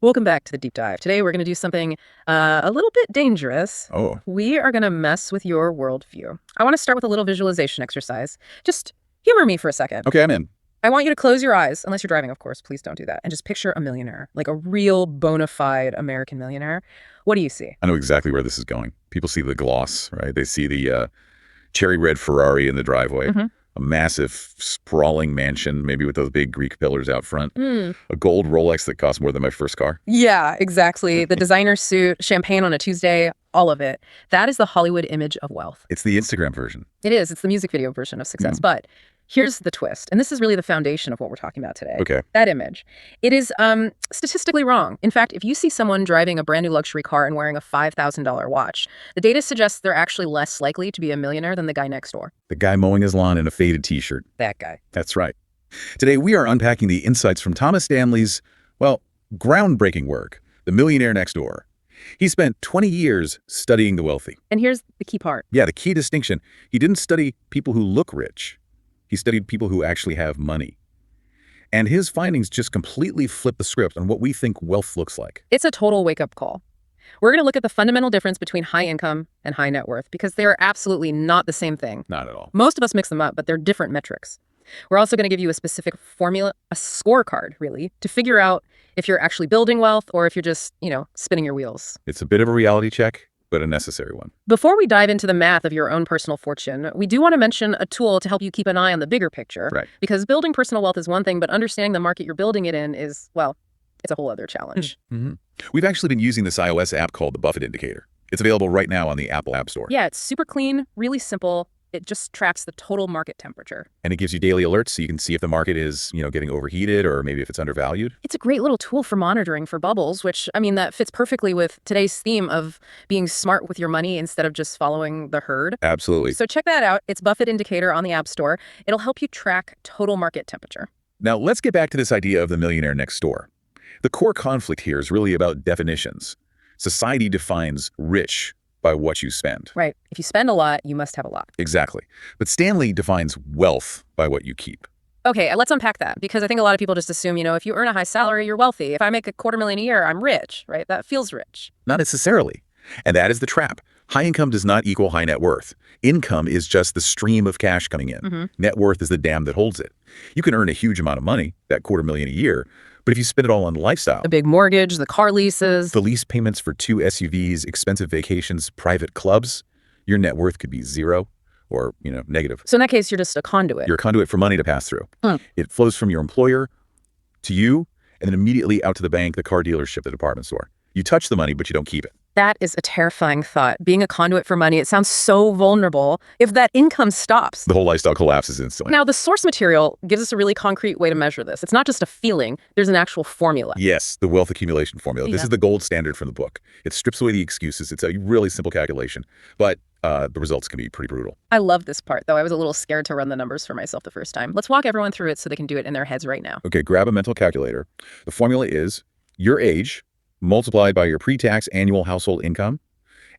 Welcome back to the deep dive. Today we're going to do something a little bit dangerous. Oh. We are going to mess with your worldview. I want to start with a little visualization exercise. Just humor me for a second. Okay, I'm in. I want you to close your eyes, unless you're driving, of course. Please don't do that. And just picture a millionaire, like a real bona fide American millionaire. What do you see? I know exactly where this is going. People see the gloss, right? They see the cherry red Ferrari in the driveway, a massive sprawling mansion, maybe with those big Greek pillars out front, a gold Rolex that cost more than my first car. Yeah, exactly. The designer suit, champagne on a Tuesday, all of it. That is the Hollywood image of wealth. It's the Instagram version. It is. It's the music video version of success. But here's the twist, and this is really the foundation of what we're talking about today. Okay. That image. It is statistically wrong. In fact, if you see someone driving a brand new luxury car and wearing a $5,000 watch, the data suggests they're actually less likely to be a millionaire than the guy next door. The guy mowing his lawn in a faded t-shirt. That guy. That's right. Today, we are unpacking the insights from Thomas Stanley's, well, groundbreaking work, The Millionaire Next Door. He spent 20 years studying the wealthy. And here's the key part. Yeah, the key distinction. He didn't study people who look rich. He studied people who actually have money. And his findings just completely flip the script on what we think wealth looks like. It's a total wake-up call. We're going to look at the fundamental difference between high income and high net worth because they are absolutely not the same thing. Not at all. Most of us mix them up, but they're different metrics. We're also going to give you a specific formula, a scorecard, really, to figure out if you're actually building wealth or if you're just, spinning your wheels. It's a bit of a reality check, but a necessary one. Before we dive into the math of your own personal fortune, we do want to mention a tool to help you keep an eye on the bigger picture. Right. Because building personal wealth is one thing, but understanding the market you're building it in is, well, it's a whole other challenge. We've actually been using this iOS app called the Buffett Indicator. It's available right now on the Apple App Store. Yeah, it's super clean, really simple. It just tracks the total market temperature. And it gives you daily alerts so you can see if the market is, getting overheated or maybe if it's undervalued. It's a great little tool for monitoring for bubbles, which, that fits perfectly with today's theme of being smart with your money instead of just following the herd. Absolutely. So check that out. It's Buffett Indicator on the App Store. It'll help you track total market temperature. Now, let's get back to this idea of the millionaire next door. The core conflict here is really about definitions. Society defines rich by what you spend. Right. If you spend a lot, you must have a lot. Exactly. But Stanley defines wealth by what you keep. Okay, let's unpack that because I think a lot of people just assume, if you earn a high salary, you're wealthy. If I make $250,000 a year, I'm rich, right? That feels rich. Not necessarily. And that is the trap. High income does not equal high net worth. Income is just the stream of cash coming in. Net worth is the dam that holds it. You can earn a huge amount of money, that $250,000 a year, but if you spend it all on lifestyle, the big mortgage, the car leases, the lease payments for 2 SUVs, expensive vacations, private clubs, your net worth could be zero or, negative. So in that case, you're just a conduit. You're a conduit for money to pass through. It flows from your employer to you and then immediately out to the bank, the car dealership, the department store. You touch the money, but you don't keep it. That is a terrifying thought. Being a conduit for money, it sounds so vulnerable. If that income stops, the whole lifestyle collapses instantly. Now, the source material gives us a really concrete way to measure this. It's not just a feeling. There's an actual formula. Yes, the wealth accumulation formula. This is the gold standard from the book. It strips away the excuses. It's a really simple calculation, but the results can be pretty brutal. I love this part, though. I was a little scared to run the numbers for myself the first time. Let's walk everyone through it so they can do it in their heads right now. Okay, grab a mental calculator. The formula is your age multiplied by your pre-tax annual household income,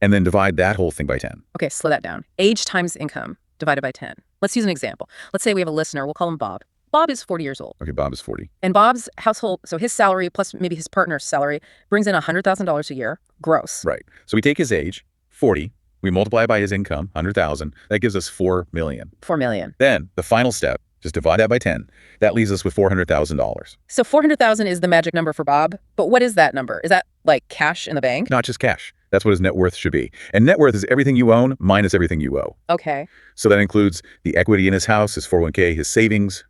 and then divide that whole thing by 10. Okay, slow that down. Age times income divided by 10. Let's use an example. Let's say we have a listener. We'll call him Bob. Bob is 40 years old. Okay, Bob is 40. And Bob's household, so his salary plus maybe his partner's salary, brings in $100,000 a year, gross. Right. So we take his age, 40, we multiply by his income, 100,000. That gives us $4 million. $4 million. Then the final step, just divide that by 10. That leaves us with $400,000. So $400,000 is the magic number for Bob. But what is that number? Is that like cash in the bank? Not just cash. That's what his net worth should be. And net worth is everything you own minus everything you owe. Okay. So that includes the equity in his house, his 401k, his savings,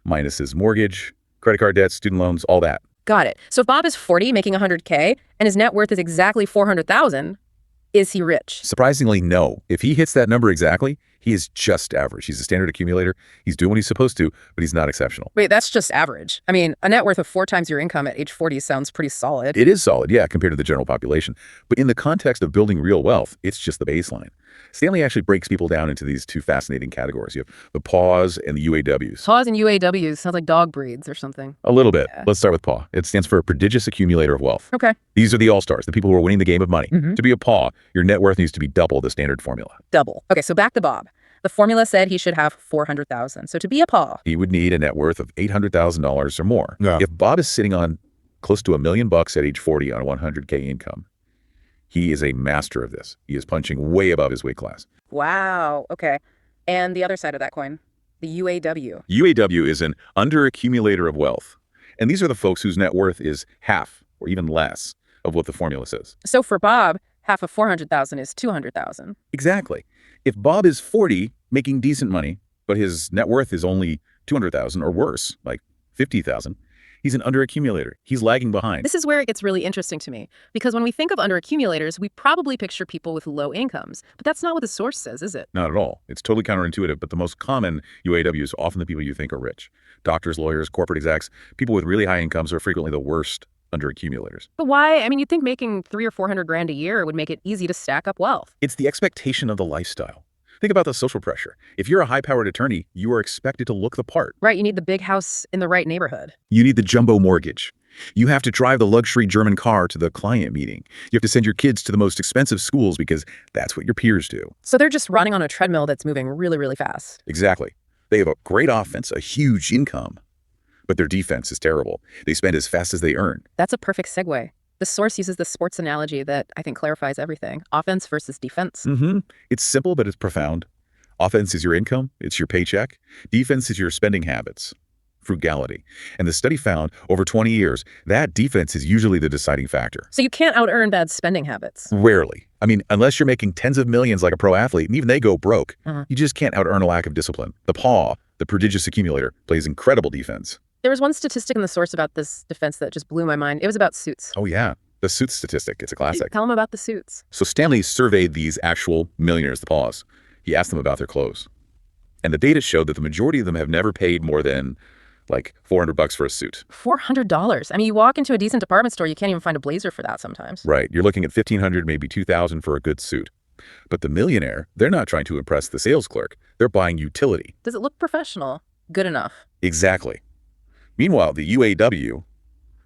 minus his mortgage, credit card debts, student loans, all that. Got it. So if Bob is 40, making $100K, and his net worth is exactly $400,000, is he rich? Surprisingly, no. If he hits that number exactly, he is just average. He's a standard accumulator. He's doing what he's supposed to, but he's not exceptional. Wait, that's just average. I mean, a net worth of 4 times your income at age 40 sounds pretty solid. It is solid, yeah, compared to the general population. But in the context of building real wealth, it's just the baseline. Stanley actually breaks people down into these two fascinating categories. You have the PAWs and the UAWs. PAWs and UAWs sounds like dog breeds or something. A little bit. Let's start with PAW. It stands for Prodigious Accumulator of Wealth. Okay. These are the all-stars, the people who are winning the game of money. To be a PAW, your net worth needs to be double the standard formula. Double. Okay, so back to Bob. The formula said he should have $400,000. So to be a PAW, he would need a net worth of $800,000 or more. Yeah. If Bob is sitting on close to $1 million at age 40 on a 100K income. He is a master of this. He is punching way above his weight class. Wow. Okay. And the other side of that coin, the UAW. UAW is an underaccumulator of wealth. And these are the folks whose net worth is half or even less of what the formula says. So for Bob, half of 400,000 is 200,000. Exactly. If Bob is 40, making decent money, but his net worth is only 200,000 or worse, like 50,000, he's an underaccumulator. He's lagging behind. This is where it gets really interesting to me, because when we think of underaccumulators, we probably picture people with low incomes, but that's not what the source says, is it? Not at all. It's totally counterintuitive, but the most common UAWs are often the people you think are rich. Doctors, lawyers, corporate execs, people with really high incomes are frequently the worst underaccumulators. But why? I mean, you'd think making 300 or 400 grand a year would make it easy to stack up wealth. It's the expectation of the lifestyle. Think about the social pressure. If you're a high-powered attorney, you are expected to look the part. Right, you need the big house in the right neighborhood. You need the jumbo mortgage. You have to drive the luxury German car to the client meeting. You have to send your kids to the most expensive schools because that's what your peers do. So they're just running on a treadmill that's moving really, really fast. Exactly. They have a great offense, a huge income, but their defense is terrible. They spend as fast as they earn. That's a perfect segue. The source uses the sports analogy that I think clarifies everything. Offense versus defense. It's simple, but it's profound. Offense is your income. It's your paycheck. Defense is your spending habits, frugality. And the study found over 20 years, that defense is usually the deciding factor. So you can't out-earn bad spending habits. Rarely. I mean, unless you're making tens of millions like a pro athlete, and even they go broke, you just can't out-earn a lack of discipline. The paw, the prodigious accumulator, plays incredible defense. There was one statistic in the source about this defense that just blew my mind. It was about suits. Oh, yeah. The suits statistic. It's a classic. Tell them about the suits. So Stanley surveyed these actual millionaires, the paws. He asked them about their clothes. And the data showed that the majority of them have never paid more than like $400 for a suit. $400. I mean, you walk into a decent department store, you can't even find a blazer for that sometimes. Right. You're looking at $1,500, maybe $2,000 for a good suit. But the millionaire, they're not trying to impress the sales clerk. They're buying utility. Does it look professional? Good enough. Exactly. Meanwhile, the UAW,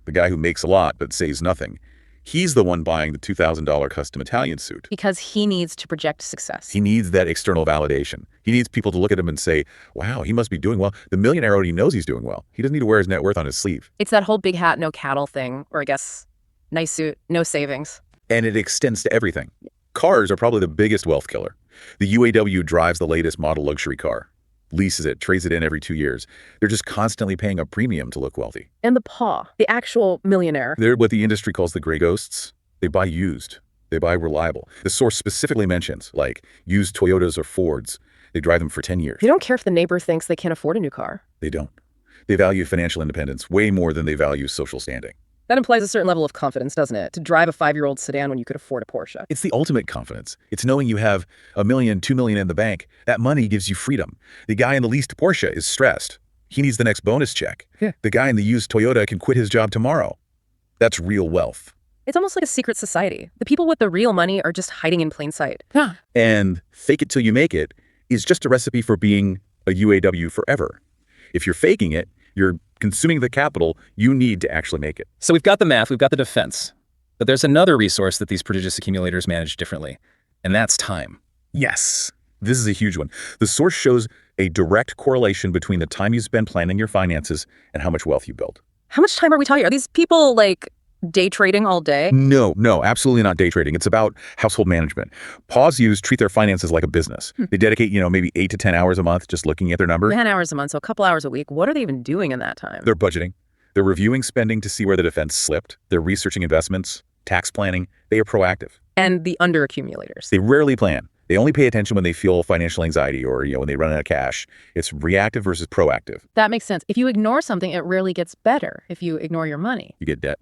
the guy who makes a lot but says nothing, he's the one buying the $2,000 custom Italian suit. Because he needs to project success. He needs that external validation. He needs people to look at him and say, wow, he must be doing well. The millionaire already knows he's doing well. He doesn't need to wear his net worth on his sleeve. It's that whole big hat, no cattle thing, or I guess nice suit, no savings. And it extends to everything. Cars are probably the biggest wealth killer. The UAW drives the latest model luxury car, leases it, trades it in every 2 years. They're just constantly paying a premium to look wealthy. And the paw, the actual millionaire. They're what the industry calls the gray ghosts. They buy used. They buy reliable. The source specifically mentions, like, used Toyotas or Fords. They drive them for 10 years. They don't care if the neighbor thinks they can't afford a new car. They don't. They value financial independence way more than they value social standing. That implies a certain level of confidence, doesn't it? To drive a 5-year-old sedan when you could afford a Porsche. It's the ultimate confidence. It's knowing you have $1 million, $2 million in the bank. That money gives you freedom. The guy in the leased Porsche is stressed. He needs the next bonus check. Yeah. The guy in the used Toyota can quit his job tomorrow. That's real wealth. It's almost like a secret society. The people with the real money are just hiding in plain sight. Huh. And fake it till you make it is just a recipe for being a UAW forever. If you're faking it, you're consuming the capital you need to actually make it. So we've got the math, we've got the defense. But there's another resource that these prodigious accumulators manage differently, and that's time. Yes, this is a huge one. The source shows a direct correlation between the time you spend planning your finances and how much wealth you build. How much time are we talking? Are these people, like, day trading all day? No, absolutely not day trading. It's about household management. Paws treat their finances like a business. They dedicate, maybe 8 to 10 hours a month just looking at their numbers. 10 hours a month, so a couple hours a week. What are they even doing in that time? They're budgeting. They're reviewing spending to see where the defense slipped. They're researching investments, tax planning. They are proactive. And the underaccumulators. They rarely plan. They only pay attention when they feel financial anxiety or, when they run out of cash. It's reactive versus proactive. That makes sense. If you ignore something, it rarely gets better if you ignore your money. You get debt.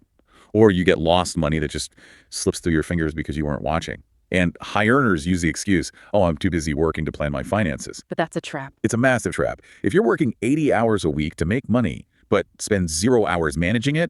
Or you get lost money that just slips through your fingers because you weren't watching. And high earners use the excuse, oh, I'm too busy working to plan my finances. But that's a trap. It's a massive trap. If you're working 80 hours a week to make money, but spend 0 hours managing it,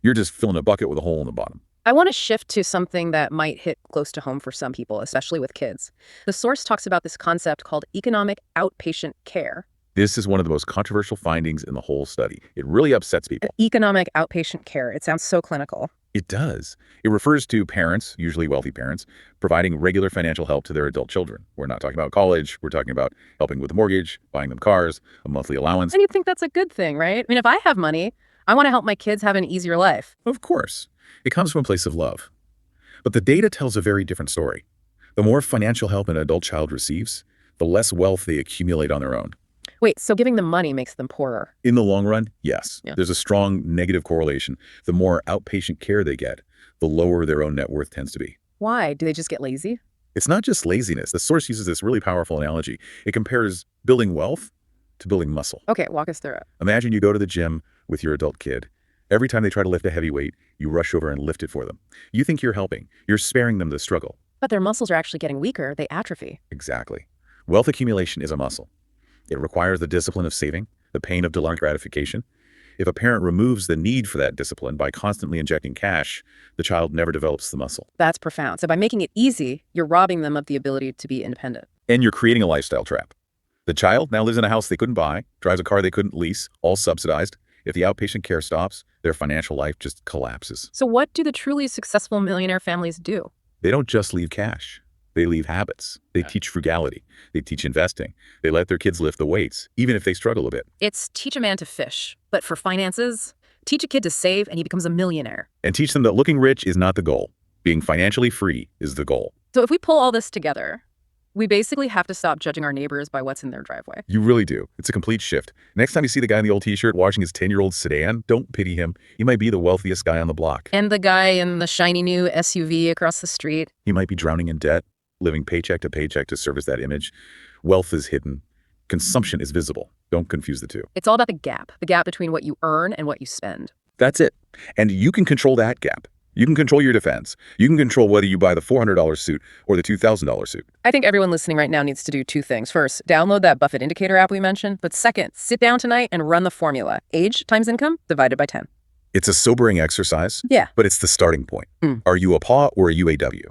you're just filling a bucket with a hole in the bottom. I want to shift to something that might hit close to home for some people, especially with kids. The source talks about this concept called economic outpatient care. This is one of the most controversial findings in the whole study. It really upsets people. Economic outpatient care. It sounds so clinical. It does. It refers to parents, usually wealthy parents, providing regular financial help to their adult children. We're not talking about college. We're talking about helping with the mortgage, buying them cars, a monthly allowance. And you'd think that's a good thing, right? I mean, if I have money, I want to help my kids have an easier life. Of course, it comes from a place of love. But the data tells a very different story. The more financial help an adult child receives, the less wealth they accumulate on their own. Wait, so giving them money makes them poorer? In the long run, yes. Yeah. There's a strong negative correlation. The more outpatient care they get, the lower their own net worth tends to be. Why? Do they just get lazy? It's not just laziness. The source uses this really powerful analogy. It compares building wealth to building muscle. Okay, walk us through it. Imagine you go to the gym with your adult kid. Every time they try to lift a heavy weight, you rush over and lift it for them. You think you're helping. You're sparing them the struggle. But their muscles are actually getting weaker. They atrophy. Exactly. Wealth accumulation is a muscle. It requires the discipline of saving, the pain of delayed gratification. If a parent removes the need for that discipline by constantly injecting cash, the child never develops the muscle. That's profound. So by making it easy, you're robbing them of the ability to be independent. And you're creating a lifestyle trap. The child now lives in a house they couldn't buy, drives a car they couldn't lease, all subsidized. If the outpatient care stops, their financial life just collapses. So what do the truly successful millionaire families do? They don't just leave cash. They leave habits. They teach frugality. They teach investing. They let their kids lift the weights, even if they struggle a bit. It's teach a man to fish, but for finances, teach a kid to save and he becomes a millionaire. And teach them that looking rich is not the goal. Being financially free is the goal. So if we pull all this together, we basically have to stop judging our neighbors by what's in their driveway. You really do. It's a complete shift. Next time you see the guy in the old t-shirt washing his 10-year-old sedan, don't pity him. He might be the wealthiest guy on the block. And the guy in the shiny new SUV across the street. He might be drowning in debt, living paycheck to paycheck to service that image. Wealth is hidden. Consumption is visible. Don't confuse the two. It's all about the gap between what you earn and what you spend. That's it. And you can control that gap. You can control your defense. You can control whether you buy the $400 suit or the $2,000 suit. I think everyone listening right now needs to do two things. First, download that Buffett Indicator app we mentioned. But second, sit down tonight and run the formula. Age times income divided by 10. It's a sobering exercise, Yeah. but it's the starting point. Are you a PAW or a UAW?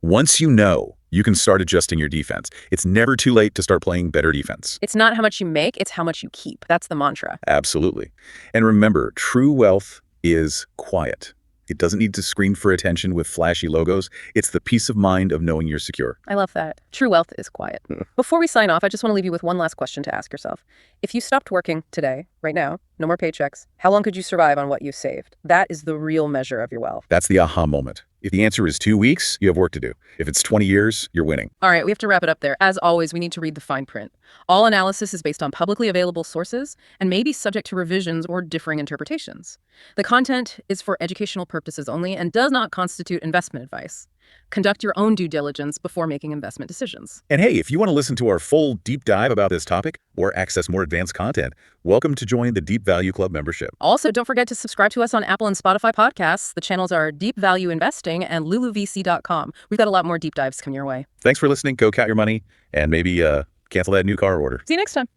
Once you know, you can start adjusting your defense. It's never too late to start playing better defense. It's not how much you make, it's how much you keep. That's the mantra. Absolutely. And remember, true wealth is quiet. It doesn't need to scream for attention with flashy logos. It's the peace of mind of knowing you're secure. I love that. True wealth is quiet. Before we sign off, I just want to leave you with one last question to ask yourself. If you stopped working today, right now, no more paychecks, how long could you survive on what you saved? That is the real measure of your wealth. That's the aha moment. If the answer is 2 weeks, you have work to do. If it's 20 years, you're winning. All right, we have to wrap it up there. As always, we need to read the fine print. All analysis is based on publicly available sources and may be subject to revisions or differing interpretations. The content is for educational purposes only and does not constitute investment advice. Conduct your own due diligence before making investment decisions. And hey, if you want to listen to our full deep dive about this topic or access more advanced content, welcome to join the Deep Value Club membership. Also, don't forget to subscribe to us on Apple and Spotify podcasts. The channels are Deep Value Investing and LuluVC.com. We've got a lot more deep dives coming your way. Thanks for listening. Go count your money and maybe cancel that new car order. See you next time.